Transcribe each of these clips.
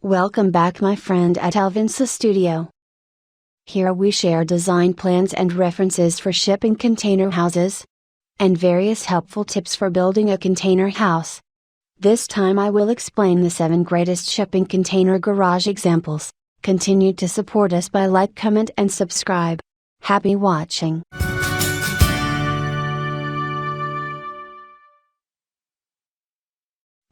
Welcome back my friend at Alvinsa Studio. Here we share design plans and references for shipping container houses, and various helpful tips for building a container house. This time I will explain the 7 greatest shipping container garage examples. Continue to support us by like, comment and subscribe. Happy watching!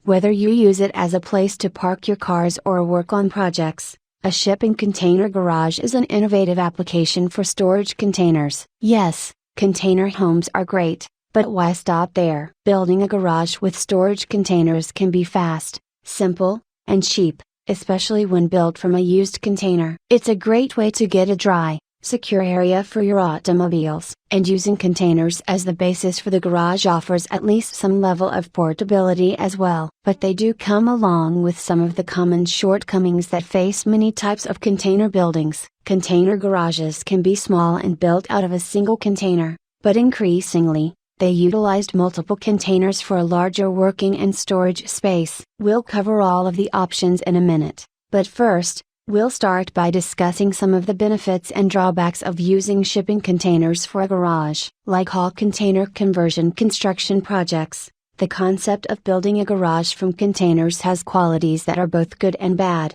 Whether you use it as a place to park your cars or work on projects, a shipping container garage is an innovative application for storage containers. Yes, container homes are great, but why stop there? Building a garage with storage containers can be fast, simple, and cheap, especially when built from a used container. It's a great way to get a dry, secure area for your automobiles, and using containers as the basis for the garage offers at least some level of portability as well. But they do come along with some of the common shortcomings that face many types of container buildings. Container garages can be small and built out of a single container, but increasingly, they utilized multiple containers for a larger working and storage space. We'll cover all of the options in a minute, but first, we'll start by discussing some of the benefits and drawbacks of using shipping containers for a garage. Like all container conversion construction projects, the concept of building a garage from containers has qualities that are both good and bad.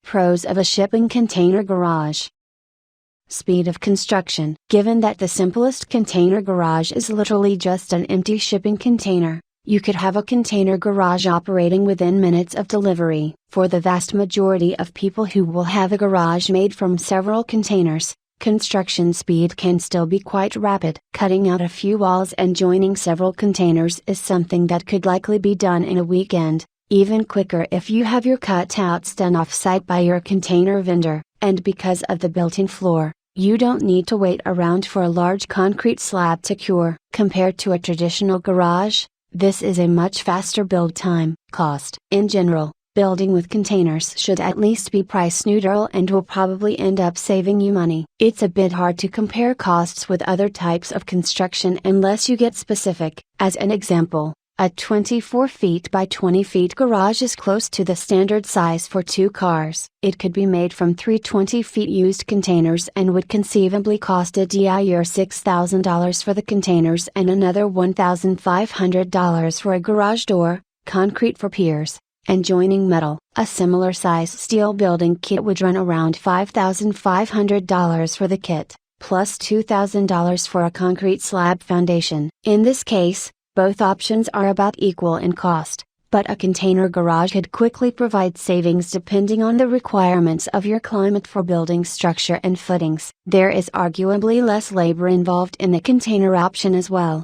Pros of a shipping container garage. Speed of construction. Given that the simplest container garage is literally just an empty shipping container, you could have a container garage operating within minutes of delivery. For the vast majority of people who will have a garage made from several containers, construction speed can still be quite rapid. Cutting out a few walls and joining several containers is something that could likely be done in a weekend, even quicker if you have your cutouts done off-site by your container vendor, and because of the built-in floor, you don't need to wait around for a large concrete slab to cure. Compared to a traditional garage, this is a much faster build time. Cost. In general, building with containers should at least be price neutral and will probably end up saving you money. It's a bit hard to compare costs with other types of construction unless you get specific. As an example, a 24 feet by 20 feet garage is close to the standard size for 2 cars. It could be made from 3 20 feet used containers and would conceivably cost a year $6,000 for the containers and another $1,500 for a garage door, concrete for piers, and joining metal. A similar size steel building kit would run around $5,500 for the kit, plus $2,000 for a concrete slab foundation. In this case, both options are about equal in cost, but a container garage could quickly provide savings depending on the requirements of your climate for building structure and footings. There is arguably less labor involved in the container option as well.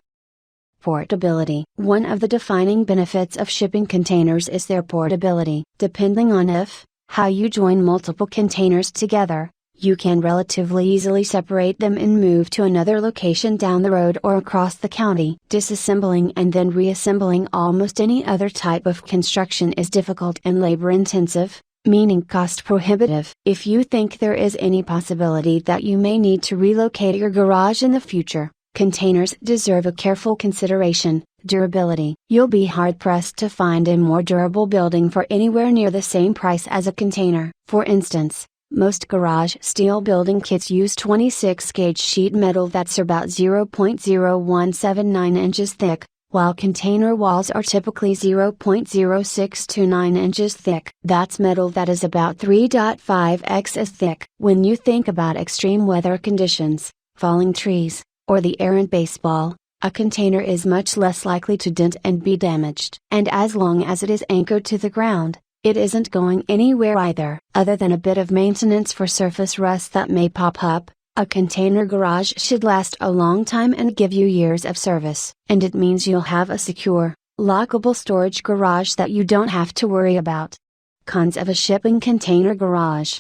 Portability. One of the defining benefits of shipping containers is their portability. Depending on how you join multiple containers together, you can relatively easily separate them and move to another location down the road or across the county. Disassembling and then reassembling almost any other type of construction is difficult and labor intensive, meaning cost prohibitive. If you think there is any possibility that you may need to relocate your garage in the future, containers deserve a careful consideration. Durability. You'll be hard-pressed to find a more durable building for anywhere near the same price as a container. For instance, most garage steel building kits use 26-gauge sheet metal that's about 0.0179 inches thick, while container walls are typically 0.0629 inches thick. That's metal that is about 3.5x as thick. When you think about extreme weather conditions, falling trees, or the errant baseball, a container is much less likely to dent and be damaged. And as long as it is anchored to the ground, it isn't going anywhere either. Other than a bit of maintenance for surface rust that may pop up, a container garage should last a long time and give you years of service. And it means you'll have a secure, lockable storage garage that you don't have to worry about. Cons of a shipping container garage.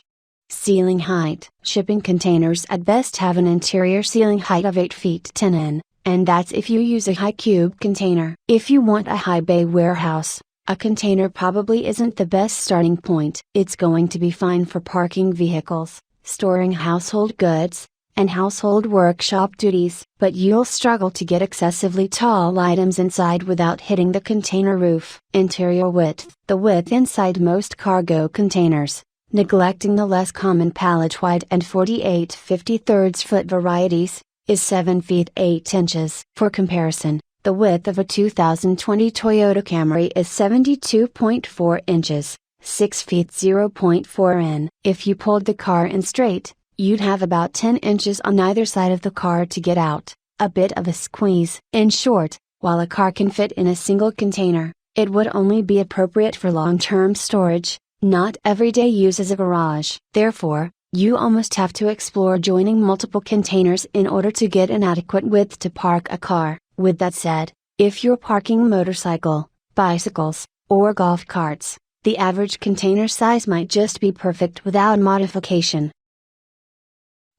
Ceiling height. Shipping containers at best have an interior ceiling height of 8 feet 10 in, and that's if you use a high cube container. If you want a high bay warehouse, a container probably isn't the best starting point. It's going to be fine for parking vehicles, storing household goods, and household workshop duties. But you'll struggle to get excessively tall items inside without hitting the container roof. Interior width. The width inside most cargo containers, neglecting the less common pallet wide and 48/53 foot varieties, is 7 feet 8 inches. For comparison, the width of a 2020 Toyota Camry is 72.4 inches, 6 feet 0.4 in. If you pulled the car in straight, you'd have about 10 inches on either side of the car to get out, a bit of a squeeze. In short, while a car can fit in a single container, it would only be appropriate for long-term storage, not everyday use as a garage. Therefore, you almost have to explore joining multiple containers in order to get an adequate width to park a car. With that said, if you're parking motorcycle, bicycles, or golf carts, the average container size might just be perfect without modification.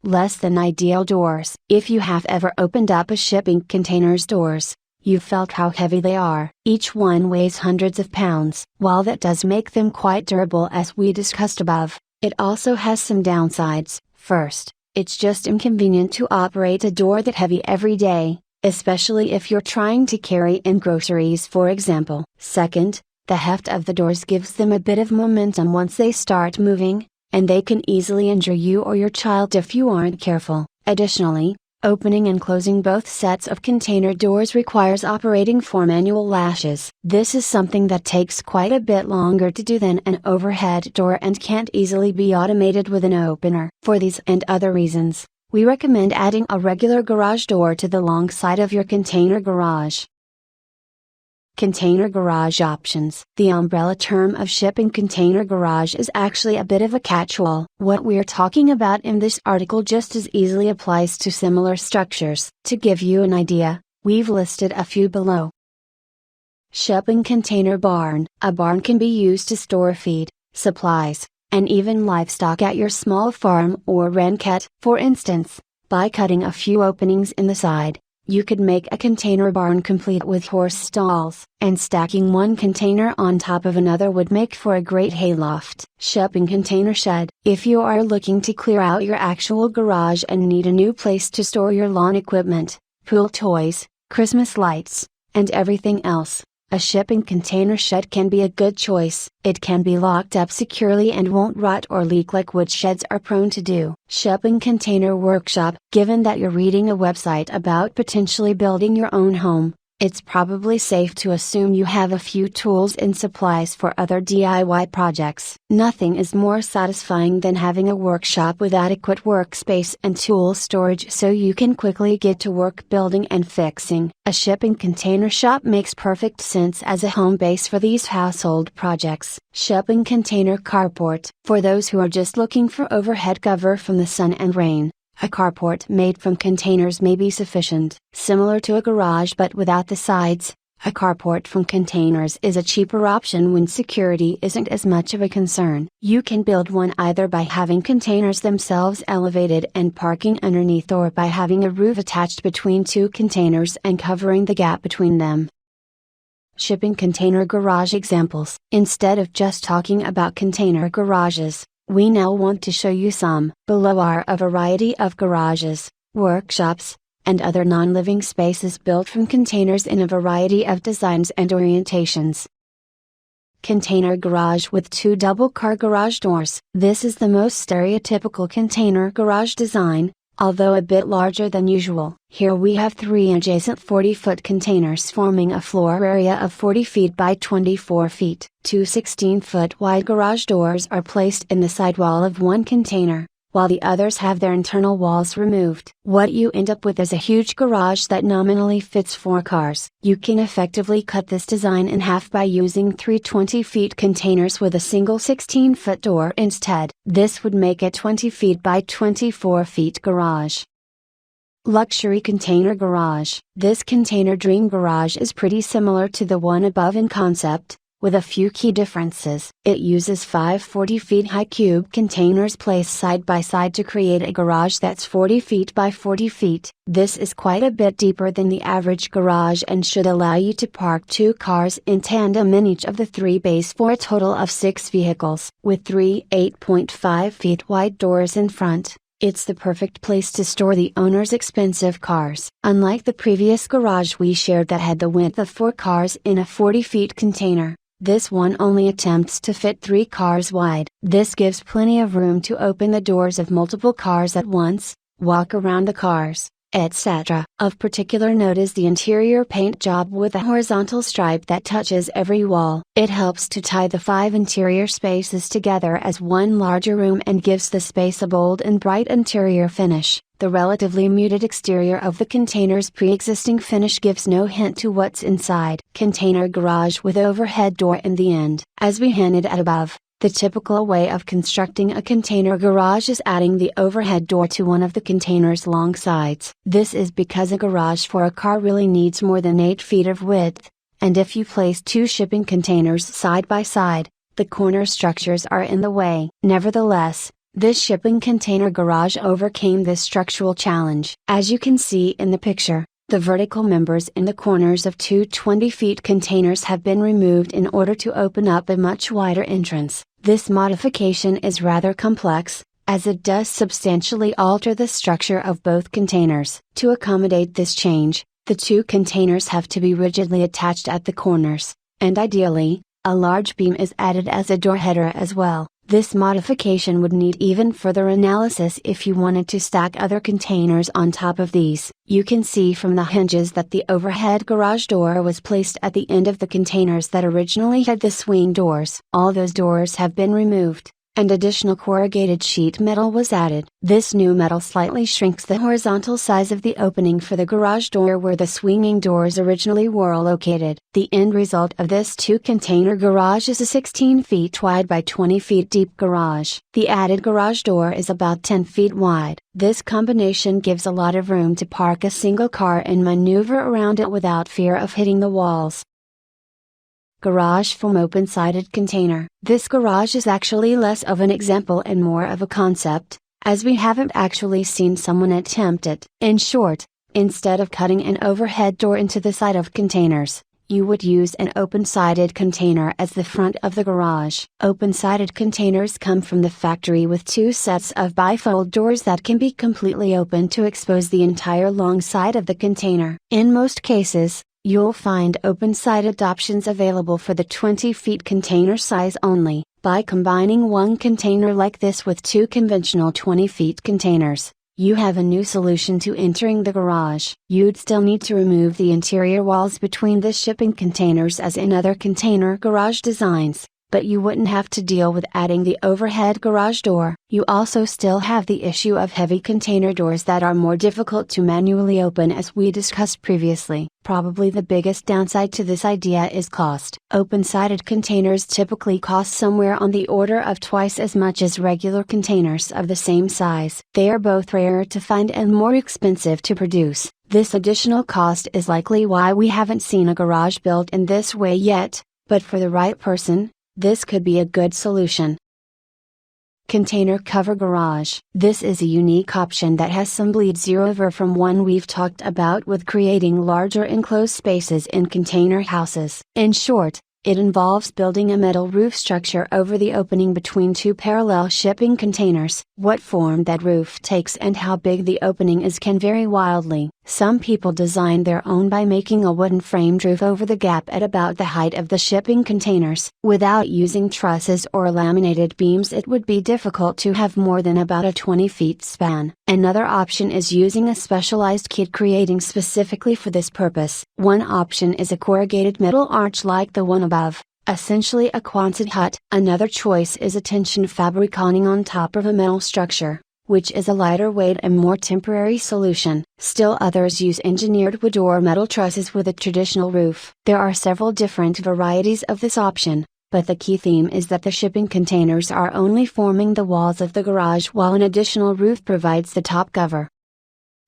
Less than ideal doors. If you have ever opened up a shipping container's doors, you've felt how heavy they are. Each one weighs hundreds of pounds. While that does make them quite durable as we discussed above, it also has some downsides. First, it's just inconvenient to operate a door that heavy every day, especially if you're trying to carry in groceries, for example. Second, the heft of the doors gives them a bit of momentum once they start moving, and they can easily injure you or your child if you aren't careful. Additionally, opening and closing both sets of container doors requires operating 4 manual latches. This is something that takes quite a bit longer to do than an overhead door and can't easily be automated with an opener. For these and other reasons, we recommend adding a regular garage door to the long side of your container garage. Container garage options. The umbrella term of shipping container garage is actually a bit of a catch-all. What we're talking about in this article just as easily applies to similar structures. To give you an idea, we've listed a few below. Shipping container barn. A barn can be used to store feed, supplies, and even livestock at your small farm or ranch. For instance, by cutting a few openings in the side, you could make a container barn complete with horse stalls, and stacking one container on top of another would make for a great hayloft. Shipping container shed. If you are looking to clear out your actual garage and need a new place to store your lawn equipment, pool toys, Christmas lights, and everything else, a shipping container shed can be a good choice. It can be locked up securely and won't rot or leak like wood sheds are prone to do. Shipping container workshop. Given that you're reading a website about potentially building your own home, it's probably safe to assume you have a few tools and supplies for other DIY projects. Nothing is more satisfying than having a workshop with adequate workspace and tool storage so you can quickly get to work building and fixing. A shipping container shop makes perfect sense as a home base for these household projects. Shipping container carport. For those who are just looking for overhead cover from the sun and rain, a carport made from containers may be sufficient. Similar to a garage but without the sides, a carport from containers is a cheaper option when security isn't as much of a concern. You can build one either by having containers themselves elevated and parking underneath, or by having a roof attached between two containers and covering the gap between them. Shipping container garage examples. Instead of just talking about container garages, we now want to show you some. Below are a variety of garages, workshops, and other non-living spaces built from containers in a variety of designs and orientations. Container garage with 2 double-car garage doors. This is the most stereotypical container garage design, although a bit larger than usual. Here we have 3 adjacent 40-foot containers forming a floor area of 40 feet by 24 feet. 2 16-foot wide garage doors are placed in the sidewall of one container, while the others have their internal walls removed. What you end up with is a huge garage that nominally fits 4 cars. You can effectively cut this design in half by using 3 20-feet containers with a single 16-foot door instead. This would make a 20 feet by 24 feet garage. Luxury container garage. This container dream garage is pretty similar to the one above in concept, with a few key differences. It uses 5 40-feet high cube containers placed side by side to create a garage that's 40 feet by 40 feet. This is quite a bit deeper than the average garage and should allow you to park 2 cars in tandem in each of the 3 bays for a total of 6 vehicles. With 3 8.5 feet wide doors in front, It's the perfect place to store the owner's expensive cars. Unlike the previous garage we shared that had the width of 4 cars in a 40-feet container, this one only attempts to fit 3 cars wide. This gives plenty of room to open the doors of multiple cars at once, walk around the cars, etc. Of particular note is the interior paint job with a horizontal stripe that touches every wall. It helps to tie the 5 interior spaces together as one larger room and gives the space a bold and bright interior finish. The relatively muted exterior of the container's pre-existing finish gives no hint to what's inside. Container garage with overhead door in the end. As we hinted at above, the typical way of constructing a container garage is adding the overhead door to one of the container's long sides. This is because a garage for a car really needs more than 8 feet of width, and if you place 2 shipping containers side by side, the corner structures are in the way. Nevertheless, this shipping container garage overcame this structural challenge. As you can see in the picture, the vertical members in the corners of 2 20-feet containers have been removed in order to open up a much wider entrance. This modification is rather complex, as it does substantially alter the structure of both containers. To accommodate this change, the 2 containers have to be rigidly attached at the corners, and ideally, a large beam is added as a door header as well. This modification would need even further analysis if you wanted to stack other containers on top of these. You can see from the hinges that the overhead garage door was placed at the end of the containers that originally had the swing doors. All those doors have been removed, and additional corrugated sheet metal was added. This new metal slightly shrinks the horizontal size of the opening for the garage door where the swinging doors originally were located. The end result of this 2-container garage is a 16 feet wide by 20 feet deep garage. The added garage door is about 10 feet wide. This combination gives a lot of room to park a single car and maneuver around it without fear of hitting the walls. Garage from open-sided container. This garage is actually less of an example and more of a concept, as we haven't actually seen someone attempt it. In short, instead of cutting an overhead door into the side of containers, you would use an open-sided container as the front of the garage. Open-sided containers come from the factory with 2 sets of bifold doors that can be completely open to expose the entire long side of the container. In most cases, you'll find open-sided options available for the 20-feet container size only. By combining one container like this with 2 conventional 20-feet containers, you have a new solution to entering the garage. You'd still need to remove the interior walls between the shipping containers as in other container garage designs, but you wouldn't have to deal with adding the overhead garage door. You also still have the issue of heavy container doors that are more difficult to manually open as we discussed previously. Probably the biggest downside to this idea is cost. Open-sided containers typically cost somewhere on the order of twice as much as regular containers of the same size. They are both rarer to find and more expensive to produce. This additional cost is likely why we haven't seen a garage built in this way yet, but for the right person, this could be a good solution. Container cover garage. This is a unique option that has some bleeds over from one we've talked about with creating larger enclosed spaces in container houses. In short, it involves building a metal roof structure over the opening between 2 parallel shipping containers. What form that roof takes and how big the opening is can vary wildly. Some people design their own by making a wooden framed roof over the gap at about the height of the shipping containers. Without using trusses or laminated beams, it would be difficult to have more than about a 20 feet span. Another option is using a specialized kit creating specifically for this purpose. One option is a corrugated metal arch like the one above, essentially a Quonset hut. Another choice is a tension fabric awning on top of a metal structure, which is a lighter weight and more temporary solution. Still others use engineered wood or metal trusses with a traditional roof. There are several different varieties of this option, but the key theme is that the shipping containers are only forming the walls of the garage while an additional roof provides the top cover.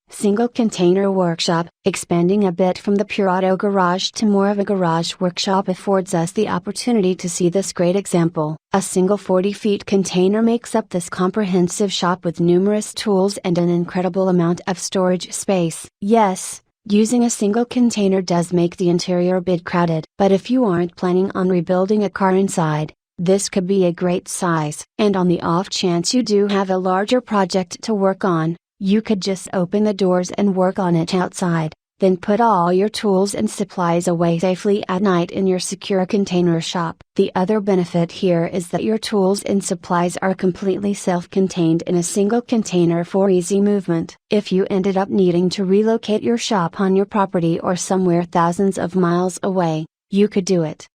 Single container workshop. Expanding a bit from the pure auto garage to more of a garage workshop affords us the opportunity to see this great example. A single 40-feet container makes up this comprehensive shop with numerous tools and an incredible amount of storage space. Yes, using a single container does make the interior a bit crowded, but if you aren't planning on rebuilding a car inside, This could be a great size. And on the off chance you do have a larger project to work on, you could just open the doors and work on it outside, then put all your tools and supplies away safely at night in your secure container shop. The other benefit here is that your tools and supplies are completely self-contained in a single container for easy movement. If you ended up needing to relocate your shop on your property or somewhere thousands of miles away, you could do it.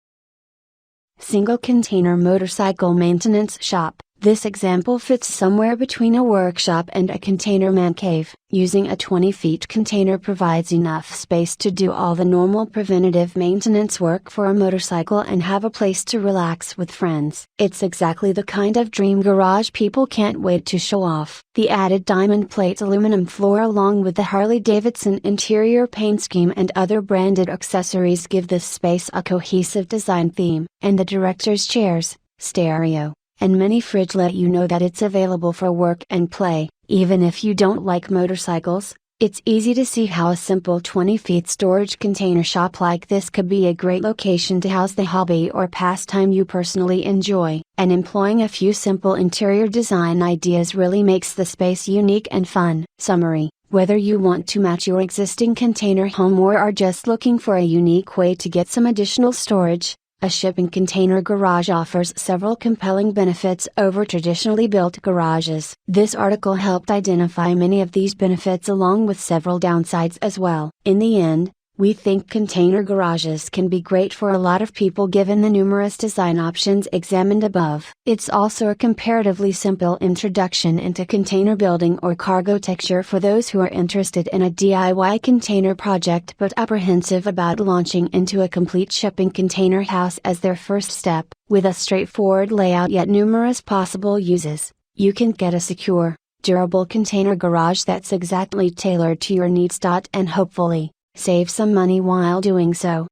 Single container motorcycle maintenance shop. This example fits somewhere between a workshop and a container man cave. Using a 20-feet container provides enough space to do all the normal preventative maintenance work for a motorcycle and have a place to relax with friends. It's exactly the kind of dream garage people can't wait to show off. The added diamond plate aluminum floor along with the Harley-Davidson interior paint scheme and other branded accessories give this space a cohesive design theme. And the director's chairs, stereo, and mini fridge let you know that it's available for work and play. Even if you don't like motorcycles, it's easy to see how a simple 20-feet storage container shop like this could be a great location to house the hobby or pastime you personally enjoy. And employing a few simple interior design ideas really makes the space unique and fun. Summary: whether you want to match your existing container home or are just looking for a unique way to get some additional storage, a shipping container garage offers several compelling benefits over traditionally built garages. This article helped identify many of these benefits along with several downsides as well. In the end, we think container garages can be great for a lot of people given the numerous design options examined above. It's also a comparatively simple introduction into container building or cargo texture for those who are interested in a DIY container project but apprehensive about launching into a complete shipping container house as their first step. With a straightforward layout yet numerous possible uses, you can get a secure, durable container garage that's exactly tailored to your needs. And hopefully, save some money while doing so.